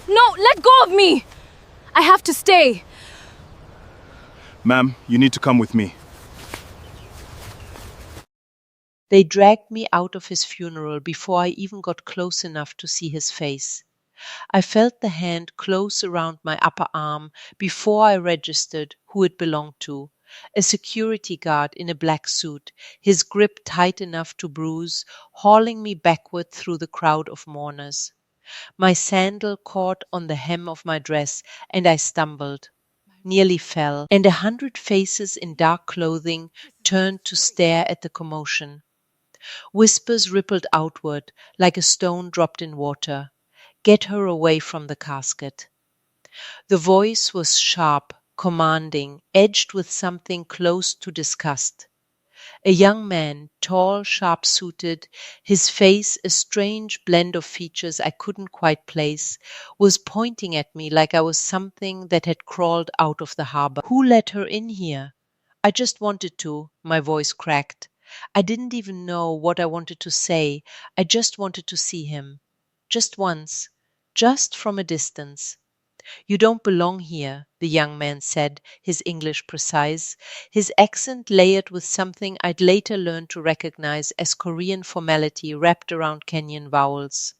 No, let go of me! I have to stay. Ma'am, you need to come with me. They dragged me out of his funeral before I even got close enough to see his face. I felt the hand close around my upper arm before I registered who it belonged to. A security guard in a black suit, his grip tight enough to bruise, hauling me backward through the crowd of mourners. My sandal caught on the hem of my dress, and I stumbled, nearly fell, and 100 faces in dark clothing turned to stare at the commotion. Whispers rippled outward like a stone dropped in water. Get her away from the casket. The voice was sharp, commanding, edged with something close to disgust. A young man, tall, sharp-suited, his face a strange blend of features I couldn't quite place, was pointing at me like I was something that had crawled out of the harbor. Who let her in here? I just wanted to, my voice cracked. I didn't even know what I wanted to say. I just wanted to see him. Just once. Just from a distance. You don't belong here, the young man said, his English precise, his accent layered with something I'd later learned to recognize as Korean formality wrapped around Kenyan vowels.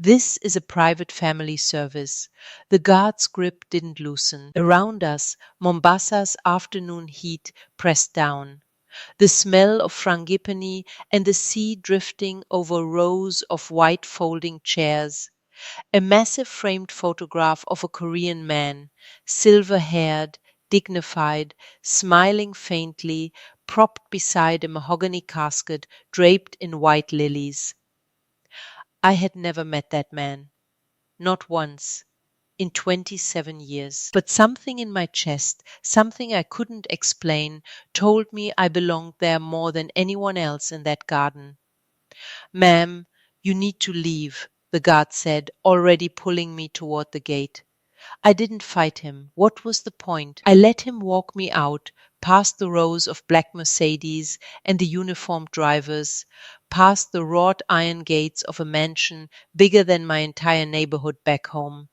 This is a private family service. The guard's grip didn't loosen. Around us, Mombasa's afternoon heat pressed down. The smell of frangipani and the sea drifting over rows of white folding chairs. A massive framed photograph of a Korean man, silver-haired, dignified, smiling faintly, propped beside a mahogany casket draped in white lilies. I had never met that man, not once, in 27 years. But something in my chest, something I couldn't explain, told me I belonged there more than anyone else in that garden. Ma'am, you need to leave, the guard said, already pulling me toward the gate. I didn't fight him. What was the point? I let him walk me out, past the rows of black Mercedes and the uniformed drivers, past the wrought iron gates of a mansion bigger than my entire neighborhood back home,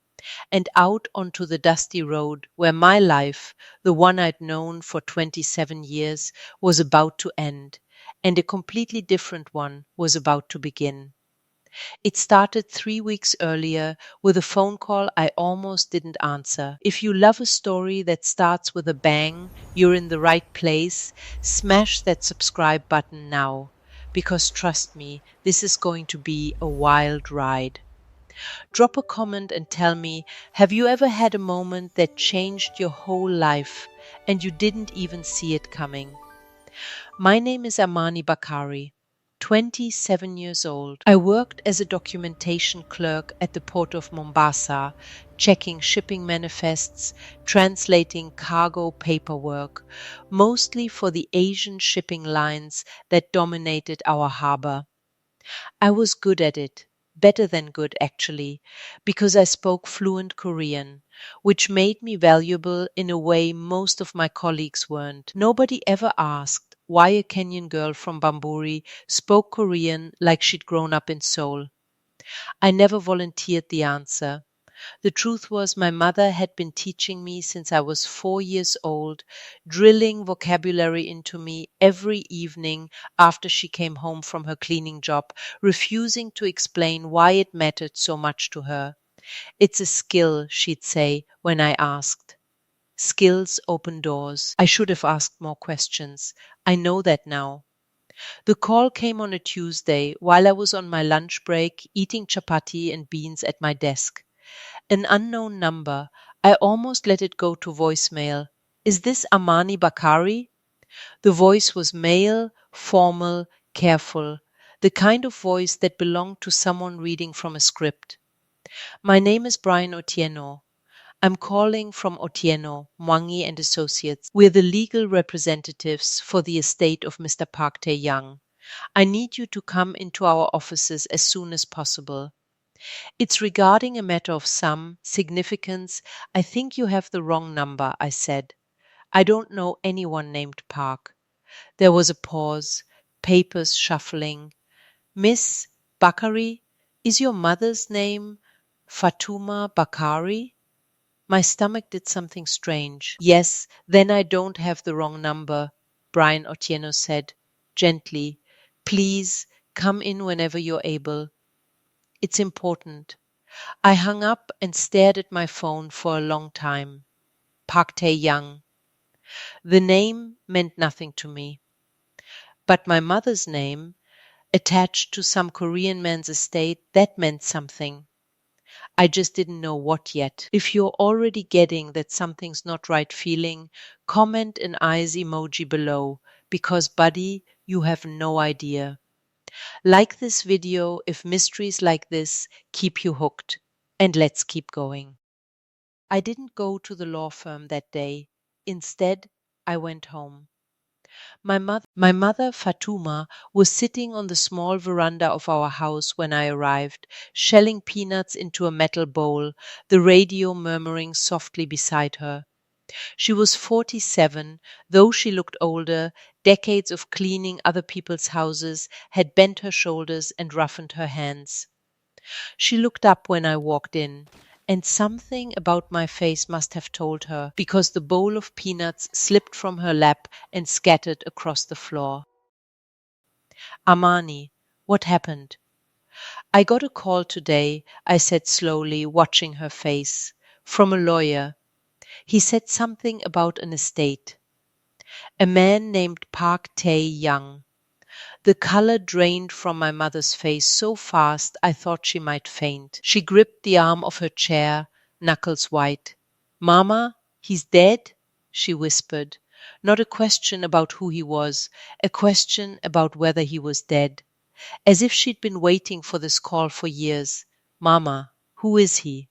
and out onto the dusty road where my life, the one I'd known for 27 years, was about to end, and a completely different one was about to begin. It started 3 weeks earlier with a phone call I almost didn't answer. If you love a story that starts with a bang, you're in the right place. Smash that subscribe button now. Because trust me, this is going to be a wild ride. Drop a comment and tell me, have you ever had a moment that changed your whole life and you didn't even see it coming? My name is Amani Bakari, 27 years old. I worked as a documentation clerk at the Port of Mombasa, checking shipping manifests, translating cargo paperwork, mostly for the Asian shipping lines that dominated our harbor. I was good at it, better than good actually, because I spoke fluent Korean, which made me valuable in a way most of my colleagues weren't. Nobody ever asked why a Kenyan girl from Bamburi spoke Korean like she'd grown up in Seoul. I never volunteered the answer. The truth was, my mother had been teaching me since I was 4 years old, drilling vocabulary into me every evening after she came home from her cleaning job, refusing to explain why it mattered so much to her. It's a skill, she'd say when I asked. Skills open doors. I should have asked more questions. I know that now. The call came on a Tuesday while I was on my lunch break eating chapati and beans at my desk. An unknown number. I almost let it go to voicemail. Is this Amani Bakari? The voice was male, formal, careful, the kind of voice that belonged to someone reading from a script. My name is Brian Otieno. I'm calling from Otieno, Mwangi and Associates. We're the legal representatives for the estate of Mr. Park Tae-young. I need you to come into our offices as soon as possible. It's regarding a matter of some significance. I think you have the wrong number, I said. I don't know anyone named Park. There was a pause, papers shuffling. Miss Bakari, is your mother's name Fatuma Bakari? My stomach did something strange. Yes, then I don't have the wrong number, Brian Otieno said, gently. Please, come in whenever you're able. It's important. I hung up and stared at my phone for a long time. Park Tae-young. The name meant nothing to me. But my mother's name, attached to some Korean man's estate, that meant something. I just didn't know what yet. If you're already getting that something's not right feeling, comment an eyes emoji below, because buddy, you have no idea. Like this video if mysteries like this keep you hooked. And let's keep going. I didn't go to the law firm that day. Instead, I went home. My mother, Fatuma, was sitting on the small veranda of our house when I arrived, shelling peanuts into a metal bowl, the radio murmuring softly beside her. She was 47, though she looked older. Decades of cleaning other people's houses had bent her shoulders and roughened her hands. She looked up when I walked in, and something about my face must have told her, because the bowl of peanuts slipped from her lap and scattered across the floor. Amani, what happened? I got a call today, I said slowly, watching her face. From a lawyer. He said something about an estate. A man named Park Tae-young. The color drained from my mother's face so fast I thought she might faint. She gripped the arm of her chair, knuckles white. Mama, he's dead? She whispered. Not a question about who he was, a question about whether he was dead. As if she'd been waiting for this call for years. Mama, who is he?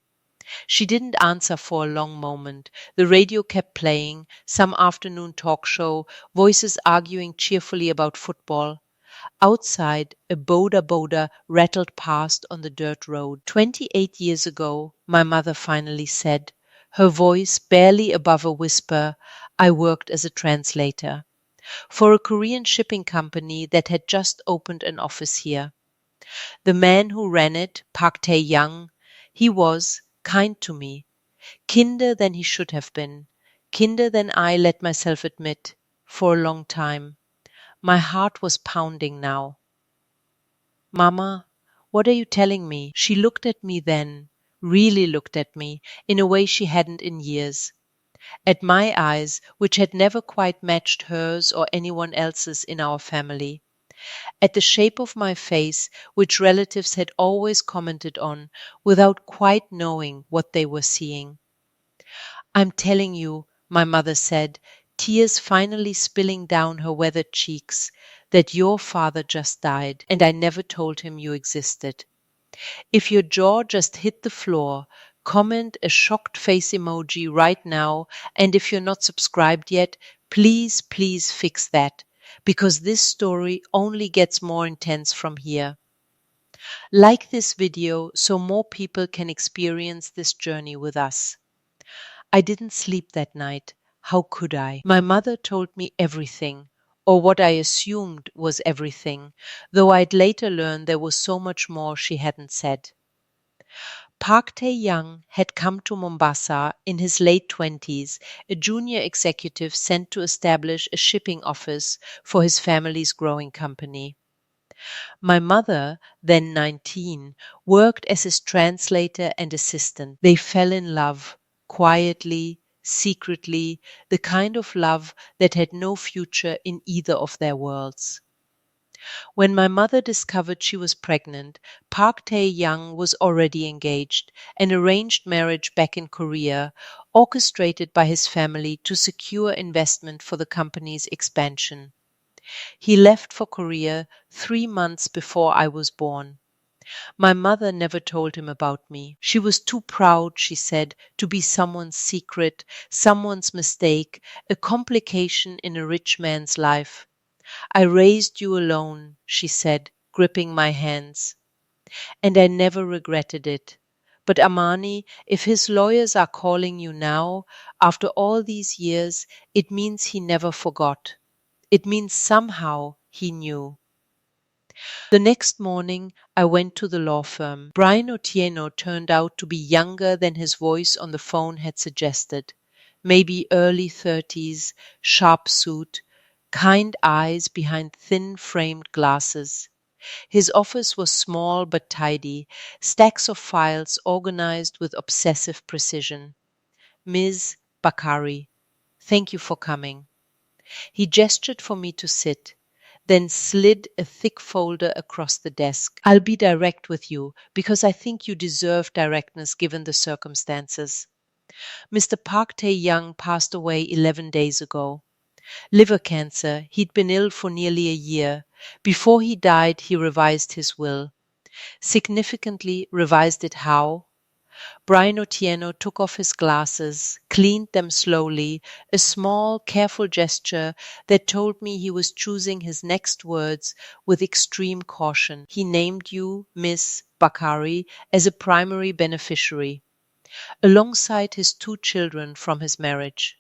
She didn't answer for a long moment. The radio kept playing, some afternoon talk show, voices arguing cheerfully about football. Outside, a boda boda rattled past on the dirt road. 28 years ago, my mother finally said, her voice barely above a whisper, I worked as a translator for a Korean shipping company that had just opened an office here. The man who ran it, Park Tae-young, he was kind to me, kinder than he should have been, kinder than I let myself admit, for a long time. My heart was pounding now. Mama, what are you telling me? She looked at me then, really looked at me, in a way she hadn't in years. At my eyes, which had never quite matched hers or anyone else's in our family. At the shape of my face, which relatives had always commented on, without quite knowing what they were seeing. I'm telling you, my mother said, tears finally spilling down her weathered cheeks, that your father just died, and I never told him you existed. If your jaw just hit the floor, comment a shocked face emoji right now, and if you're not subscribed yet, please, please fix that, because this story only gets more intense from here. Like this video so more people can experience this journey with us. I didn't sleep that night. How could I? My mother told me everything, or what I assumed was everything, though I'd later learned there was so much more she hadn't said. Park Tae-young had come to Mombasa in his late 20s, a junior executive sent to establish a shipping office for his family's growing company. My mother, then 19, worked as his translator and assistant. They fell in love, quietly, secretly, the kind of love that had no future in either of their worlds. When my mother discovered she was pregnant, Park Tae-young was already engaged, an arranged marriage back in Korea, orchestrated by his family to secure investment for the company's expansion. He left for Korea 3 months before I was born. My mother never told him about me. She was too proud, she said, to be someone's secret, someone's mistake, a complication in a rich man's life. I raised you alone, she said, gripping my hands. And I never regretted it. But Amani, if his lawyers are calling you now, after all these years, it means he never forgot. It means somehow he knew. The next morning, I went to the law firm. Brian Otieno turned out to be younger than his voice on the phone had suggested. Maybe early 30s, sharp suit, kind eyes behind thin framed glasses. His office was small but tidy, stacks of files organized with obsessive precision. Ms. Bakari, thank you for coming. He gestured for me to sit, then slid a thick folder across the desk. I'll be direct with you because I think you deserve directness given the circumstances. Mr. Park Tae-young passed away 11 days ago. Liver cancer. He'd been ill for nearly a year. Before he died, he revised his will. Significantly revised it how? Brian Otieno took off his glasses, cleaned them slowly, a small, careful gesture that told me he was choosing his next words with extreme caution. He named you, Miss Bakari, as a primary beneficiary, alongside his two children from his marriage.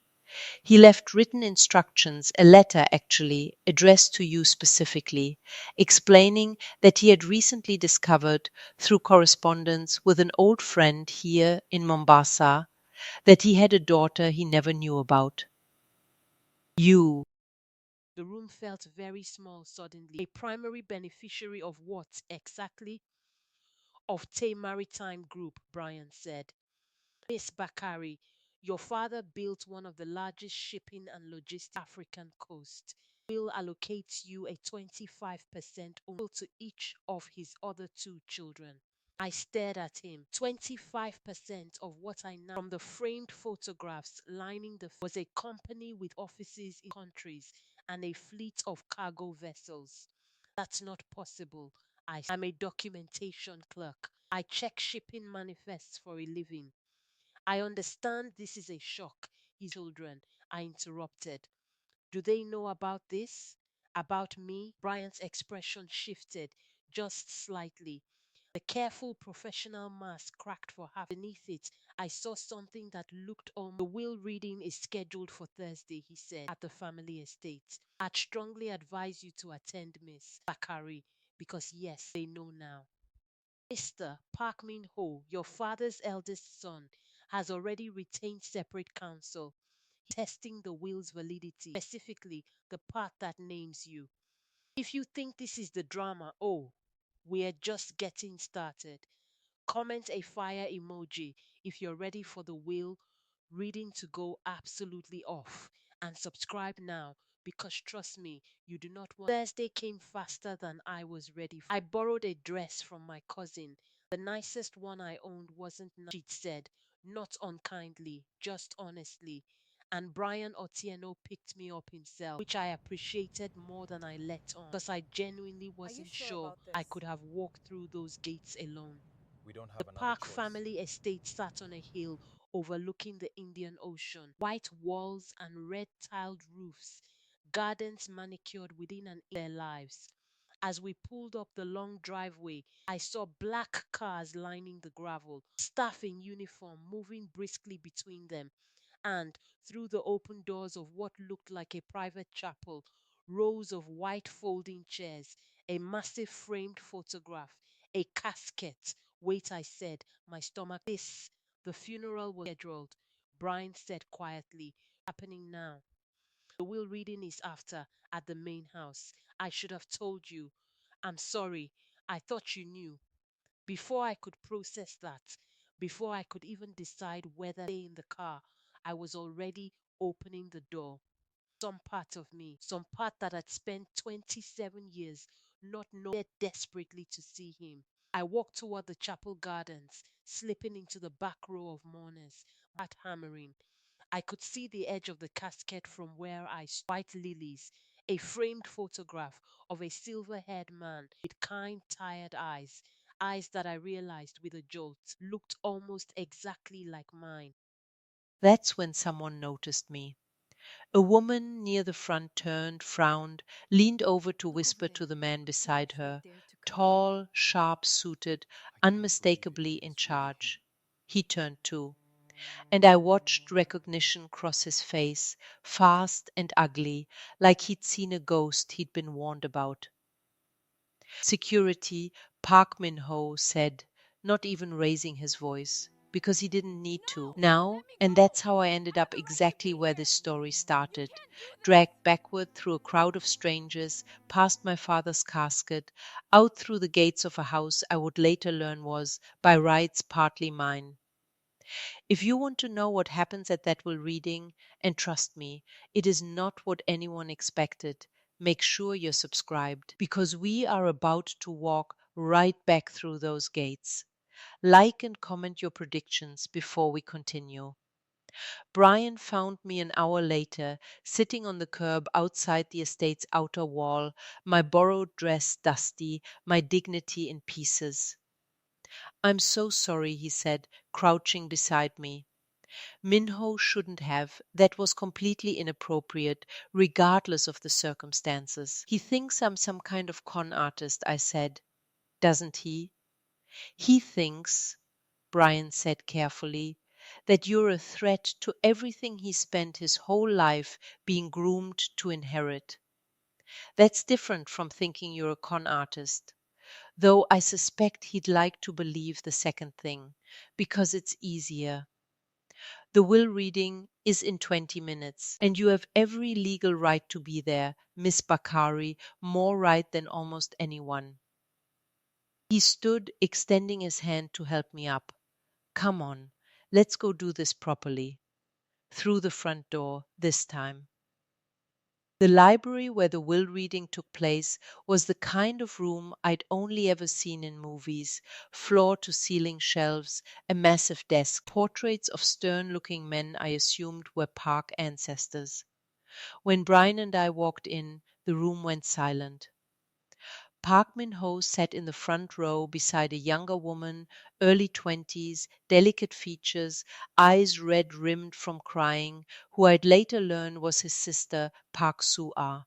He left written instructions, a letter actually, addressed to you specifically, explaining that he had recently discovered, through correspondence with an old friend here in Mombasa, that he had a daughter he never knew about. You. The room felt very small suddenly. A primary beneficiary of what exactly? Of Tay Maritime Group, Brian said. Miss Bakari, your father built one of the largest shipping and logistics African coast. Will allocates you a 25% to each of his other two children. I stared at him. 25% of what I now from the framed photographs lining the was a company with offices in countries and a fleet of cargo vessels. That's not possible. I'm a documentation clerk. I check shipping manifests for a living. I understand this is a shock. His children, I interrupted. Do they know about this? About me? Brian's expression shifted just slightly. The careful professional mask cracked for half. Beneath it, I saw something that looked on. The will reading is scheduled for Thursday, he said, at the family estate. I'd strongly advise you to attend, Miss Bakari, because yes, they know now. Mr. Park Min-ho, your father's eldest son, has already retained separate counsel, testing the will's validity, specifically the part that names you. If you think this is the drama, oh, we're just getting started. Comment a fire emoji if you're ready for the will reading to go absolutely off. And subscribe now because trust me, you do not want. Thursday came faster than I was ready for. I borrowed a dress from my cousin. The nicest one I owned wasn't nice, she'd said, not unkindly, just honestly. And Brian Otieno picked me up himself, which I appreciated more than I let on, because I genuinely wasn't sure I could have walked through those gates alone. We don't The have another Park choice. family estate sat on a hill overlooking the Indian Ocean. White walls and red tiled roofs, gardens manicured within their lives. As we pulled up the long driveway, I saw black cars lining the gravel, staff in uniform moving briskly between them, and through the open doors of what looked like a private chapel, rows of white folding chairs, a massive framed photograph, a casket. Wait, I said, my stomach. The funeral was scheduled, Brian said quietly. Happening now. The will reading is after, at the main house. I should have told you. I'm sorry. I thought you knew. Before I could process that, before I could even decide whether to stay in the car, I was already opening the door. Some part of me, some part that had spent 27 years not knowing desperately to see him. I walked toward the chapel gardens, slipping into the back row of mourners, my heart hammering. I could see the edge of the casket from where I stood. White lilies, a framed photograph of a silver-haired man with kind, tired eyes, eyes that I realized with a jolt looked almost exactly like mine. That's when someone noticed me. A woman near the front turned, frowned, leaned over to Who whisper they? to the man Who beside actually her, dared to come here? tall, sharp suited, I can't believe you unmistakably did in this with him. charge. He turned too, and I watched recognition cross his face, fast and ugly, like he'd seen a ghost he'd been warned about. Security, Park Min-ho said, not even raising his voice, because he didn't need to. Now, and that's how I ended up exactly where this story started, dragged backward through a crowd of strangers, past my father's casket, out through the gates of a house I would later learn was, by rights, partly mine. If you want to know what happens at that will reading, and trust me, it is not what anyone expected, make sure you're subscribed because we are about to walk right back through those gates. Like and comment your predictions before we continue. Brian found me an hour later, sitting on the curb outside the estate's outer wall, my borrowed dress dusty, my dignity in pieces. I'm so sorry, he said, crouching beside me. Minho shouldn't have. That was completely inappropriate, regardless of the circumstances. He thinks I'm some kind of con artist, I said. Doesn't he? He thinks, Brian said carefully, that you're a threat to everything he spent his whole life being groomed to inherit. That's different from thinking you're a con artist. Though I suspect he'd like to believe the second thing, because it's easier. The will reading is in 20 minutes, and you have every legal right to be there, Miss Bakari, more right than almost anyone. He stood, extending his hand to help me up. Come on, let's go do this properly. Through the front door, this time. The library where the will reading took place was the kind of room I'd only ever seen in movies, floor to ceiling shelves, a massive desk, portraits of stern looking men I assumed were Park ancestors. When Brian and I walked in, the room went silent. Park Min-ho sat in the front row beside a younger woman, early 20s, delicate features, eyes red-rimmed from crying, who I'd later learn was his sister, Park Soo-ah.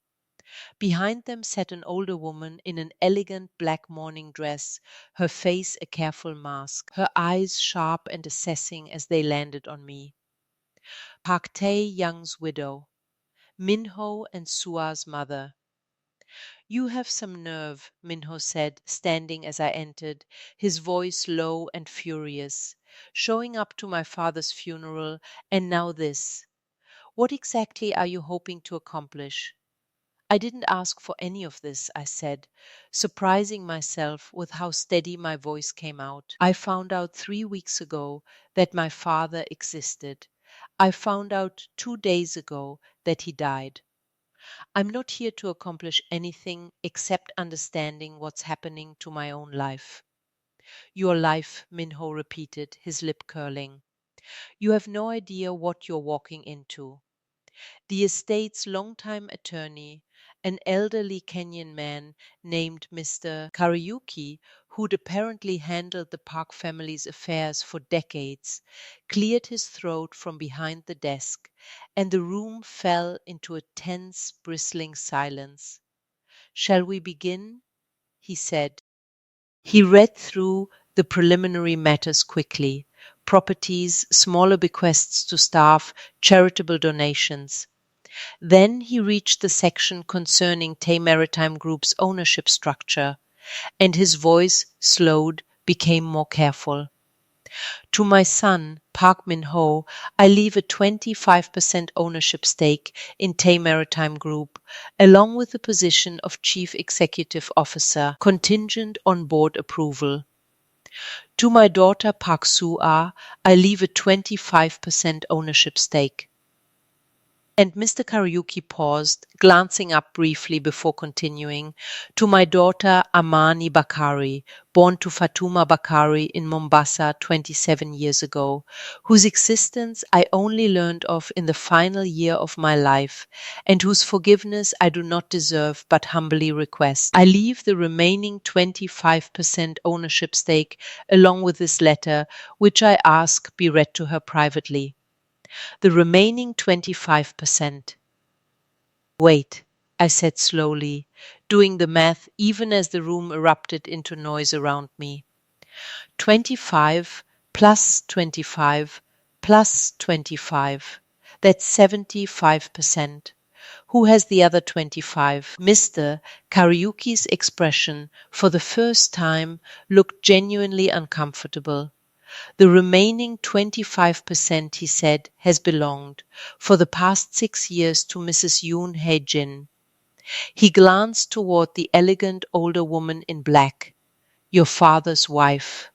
Behind them sat an older woman in an elegant black morning dress, her face a careful mask, her eyes sharp and assessing as they landed on me. Park Tae-young's widow, Min-ho and Soo-ah's mother. You have some nerve, Minho said, standing as I entered, his voice low and furious. Showing up to my father's funeral, and now this. What exactly are you hoping to accomplish? I didn't ask for any of this, I said, surprising myself with how steady my voice came out. I found out 3 weeks ago that my father existed. I found out 2 days ago that he died. I'm not here to accomplish anything except understanding what's happening to my own life. Your life, Minho repeated, his lip curling. You have no idea what you're walking into. The estate's longtime attorney, an elderly Kenyan man named Mr. Kariuki, who'd apparently handled the Park family's affairs for decades, cleared his throat from behind the desk, and the room fell into a tense, bristling silence. Shall we begin? He said. He read through the preliminary matters quickly: properties, smaller bequests to staff, charitable donations. Then he reached the section concerning Tay Maritime Group's ownership structure, and his voice slowed, became more careful. To my son, Park Min-ho, I leave a 25% ownership stake in Tay Maritime Group, along with the position of Chief Executive Officer, contingent on board approval. To my daughter, Park Soo-ah, I leave a 25% ownership stake. And Mr. Kariuki paused, glancing up briefly before continuing, to my daughter Amani Bakari, born to Fatuma Bakari in Mombasa 27 years ago, whose existence I only learned of in the final year of my life, and whose forgiveness I do not deserve but humbly request. I leave the remaining 25% ownership stake along with this letter, which I ask be read to her privately. The remaining 25%. Wait, I said slowly, doing the math even as the room erupted into noise around me. 25 plus 25 plus 25. That's 75%. Who has the other 25? Mr. Kariuki's expression, for the first time, looked genuinely uncomfortable. The remaining 25%, he said, has belonged, for the past 6 years, to Mrs. Yoon Hye-jin. He glanced toward the elegant older woman in black. Your father's wife.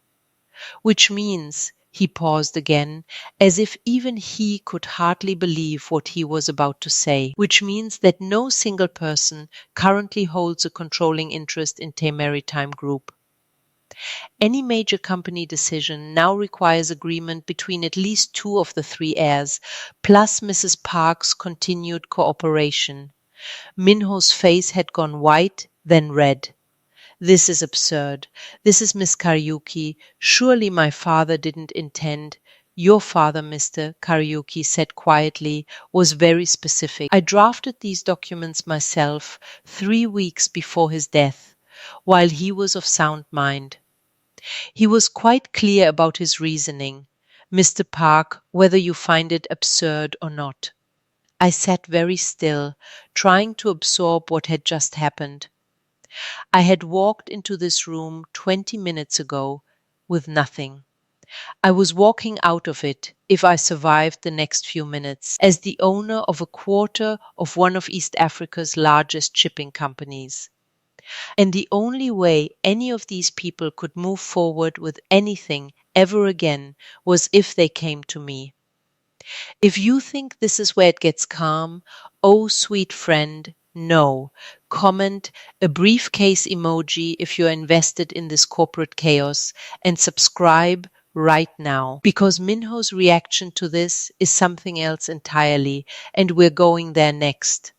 Which means, he paused again, as if even he could hardly believe what he was about to say, which means that no single person currently holds a controlling interest in Tay Maritime Group. Any major company decision now requires agreement between at least 2 of the 3 heirs, plus Mrs. Park's continued cooperation. Minho's face had gone white, then red. This is absurd. This is Miss Kariuki. Surely my father didn't intend. Your father, Mr. Kariuki said quietly, was very specific. I drafted these documents myself 3 weeks before his death, while he was of sound mind. He was quite clear about his reasoning. Mr. Park, whether you find it absurd or not. I sat very still, trying to absorb what had just happened. I had walked into this room 20 minutes ago with nothing. I was walking out of it, if I survived the next few minutes, as the owner of a quarter of one of East Africa's largest shipping companies. And the only way any of these people could move forward with anything ever again was if they came to me. If you think this is where it gets calm, oh sweet friend, no. Comment a briefcase emoji if you're invested in this corporate chaos, and subscribe right now. Because Minho's reaction to this is something else entirely, and we're going there next.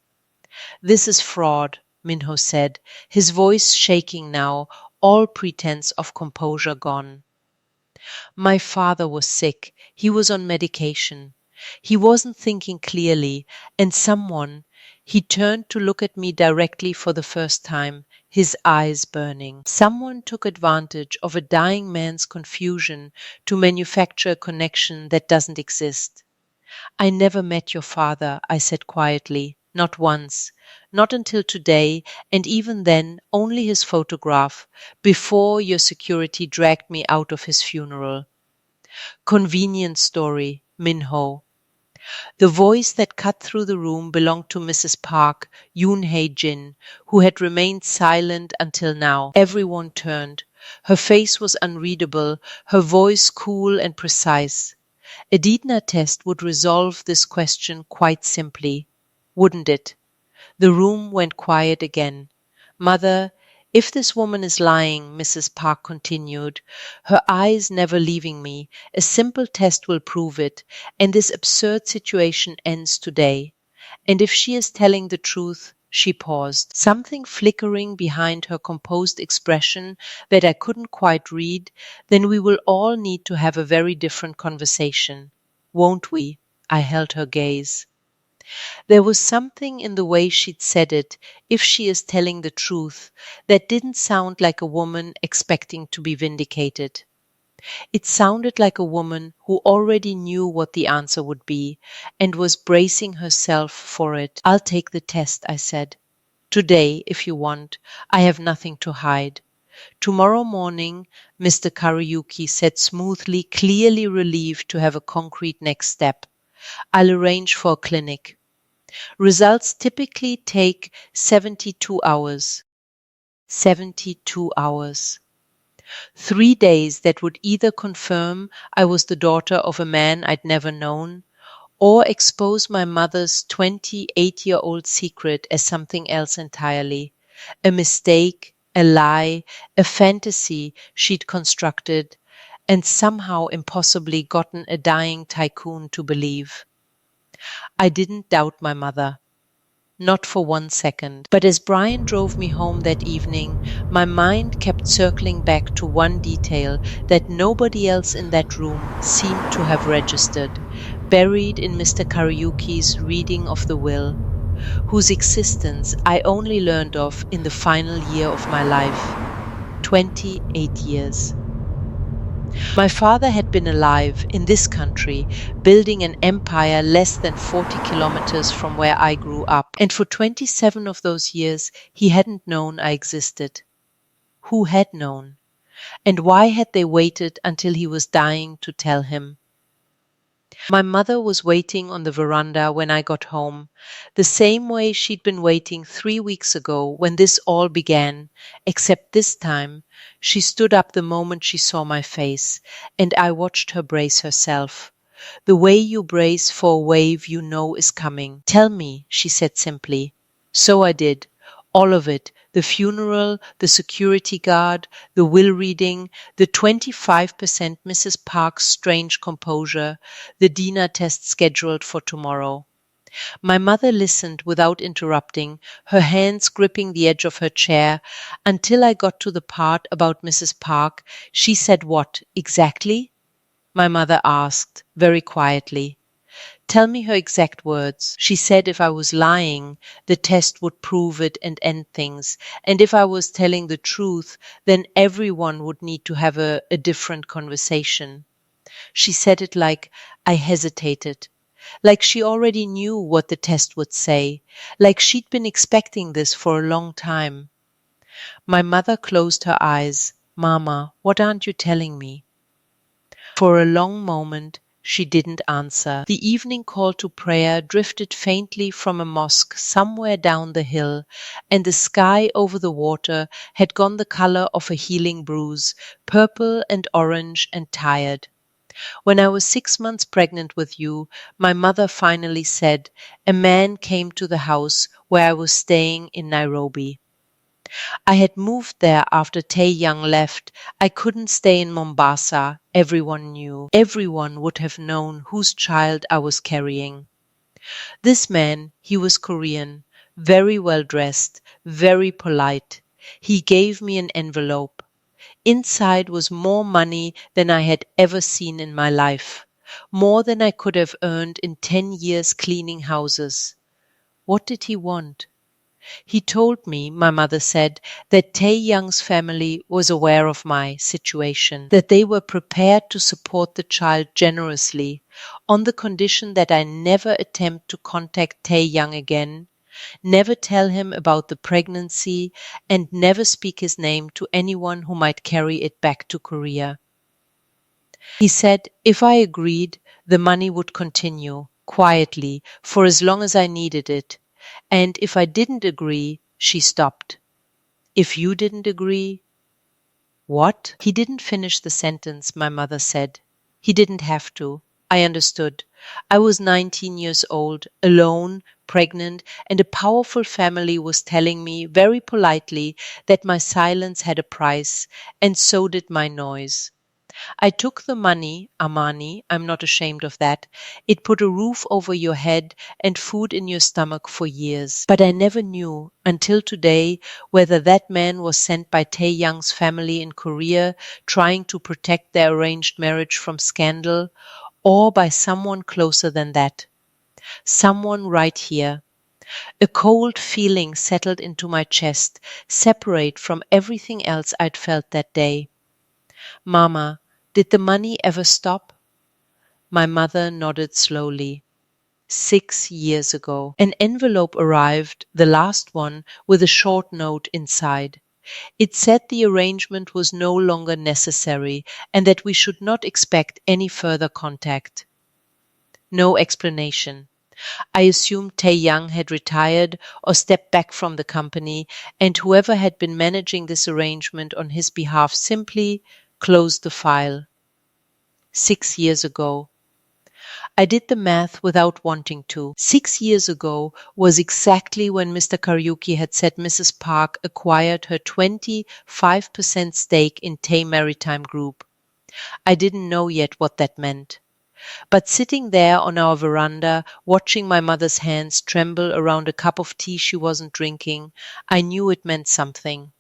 This is fraud, Minho said, his voice shaking now, all pretense of composure gone. My father was sick. He was on medication. He wasn't thinking clearly, and he turned to look at me directly for the first time, his eyes burning. Someone took advantage of a dying man's confusion to manufacture a connection that doesn't exist. I never met your father, I said quietly, not once, not until today, and even then only his photograph, before your security dragged me out of his funeral. Convenient story, Minho. The voice that cut through the room belonged to Mrs. Park, Yoon Hye-jin, who had remained silent until now. Everyone turned. Her face was unreadable, her voice cool and precise. A DNA test would resolve this question quite simply, wouldn't it? The room went quiet again. Mother, if this woman is lying, Mrs. Park continued, her eyes never leaving me, a simple test will prove it, and this absurd situation ends today. And if she is telling the truth, she paused, something flickering behind her composed expression that I couldn't quite read, then we will all need to have a very different conversation. Won't we? I held her gaze. There was something in the way she'd said it, if she is telling the truth, that didn't sound like a woman expecting to be vindicated. It sounded like a woman who already knew what the answer would be and was bracing herself for it. I'll take the test, I said. Today, if you want. I have nothing to hide. Tomorrow morning, Mr. Kariuki said smoothly, clearly relieved to have a concrete next step. I'll arrange for a clinic. Results typically take 72 hours. 72 hours. 3 days that would either confirm I was the daughter of a man I'd never known, or expose my mother's 28-year-old secret as something else entirely. A mistake, a lie, a fantasy she'd constructed, and somehow impossibly gotten a dying tycoon to believe. I didn't doubt my mother. Not for 1 second. But as Brian drove me home that evening, my mind kept circling back to one detail that nobody else in that room seemed to have registered, buried in Mr. Kariuki's reading of the will, whose existence I only learned of in the final year of my life. 28 years. My father had been alive in this country, building an empire less than 40 kilometers from where I grew up, and for 27 of those years he hadn't known I existed. Who had known? And why had they waited until he was dying to tell him? My mother was waiting on the veranda when I got home, the same way she'd been waiting 3 weeks ago when this all began, except this time she stood up the moment she saw my face, and I watched her brace herself. The way you brace for a wave you know is coming. Tell me, she said simply. So I did. All of it. The funeral, the security guard, the will reading, the 25% Mrs. Park's strange composure, the DINA test scheduled for tomorrow. My mother listened without interrupting, her hands gripping the edge of her chair, until I got to the part about Mrs. Park. She said what, exactly? My mother asked, very quietly. Tell me her exact words. She said if I was lying, the test would prove it and end things. And if I was telling the truth, then everyone would need to have a different conversation. She said it like I hesitated, like she already knew what the test would say, like she'd been expecting this for a long time. My mother closed her eyes. Mama, what aren't you telling me? For a long moment, she didn't answer. The evening call to prayer drifted faintly from a mosque somewhere down the hill, and the sky over the water had gone the color of a healing bruise, purple and orange and tired. When I was 6 months pregnant with you, my mother finally said, a man came to the house where I was staying in Nairobi. I had moved there after Tae-young left. I couldn't stay in Mombasa. Everyone knew. Everyone would have known whose child I was carrying. This man, he was Korean, very well dressed, very polite. He gave me an envelope. Inside was more money than I had ever seen in my life, more than I could have earned in 10 years cleaning houses. What did he want? He told me, my mother said, that Tae-young's family was aware of my situation, that they were prepared to support the child generously, on the condition that I never attempt to contact Tae-young again, never tell him about the pregnancy, and never speak his name to anyone who might carry it back to Korea. He said if I agreed, the money would continue, quietly, for as long as I needed it. And if I didn't agree, she stopped. If you didn't agree? What? He didn't finish the sentence, my mother said. He didn't have to. I understood. I was 19 years old, alone, pregnant, and a powerful family was telling me very politely that my silence had a price, and so did my noise. I took the money, Amani, I'm not ashamed of that. It put a roof over your head and food in your stomach for years. But I never knew, until today, whether that man was sent by Tae-young's family in Korea, trying to protect their arranged marriage from scandal, or by someone closer than that. Someone right here. A cold feeling settled into my chest, separate from everything else I'd felt that day. Mama, did the money ever stop? My mother nodded slowly. 6 years ago. An envelope arrived, the last one, with a short note inside. It said the arrangement was no longer necessary and that we should not expect any further contact. No explanation. I assumed Tae-young had retired or stepped back from the company, and whoever had been managing this arrangement on his behalf simply closed the file. 6 years ago. I did the math without wanting to. 6 years ago was exactly when Mr. Kariuki had said Mrs. Park acquired her 25% stake in Tae Maritime Group. I didn't know yet what that meant. But sitting there on our veranda, watching my mother's hands tremble around a cup of tea she wasn't drinking, I knew it meant something.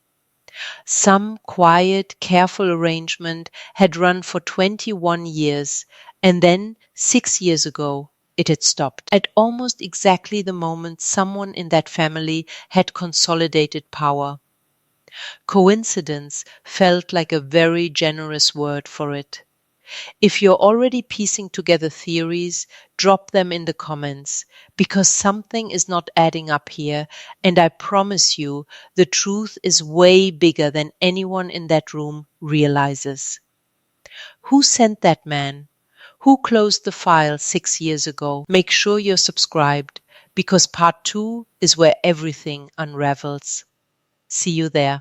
Some quiet, careful arrangement had run for 21 years, and then, 6 years ago, it had stopped. At almost exactly the moment someone in that family had consolidated power. Coincidence felt like a very generous word for it. If you're already piecing together theories, drop them in the comments because something is not adding up here, and I promise you the truth is way bigger than anyone in that room realizes. Who sent that man? Who closed the file 6 years ago? Make sure you're subscribed because part 2 is where everything unravels. See you there.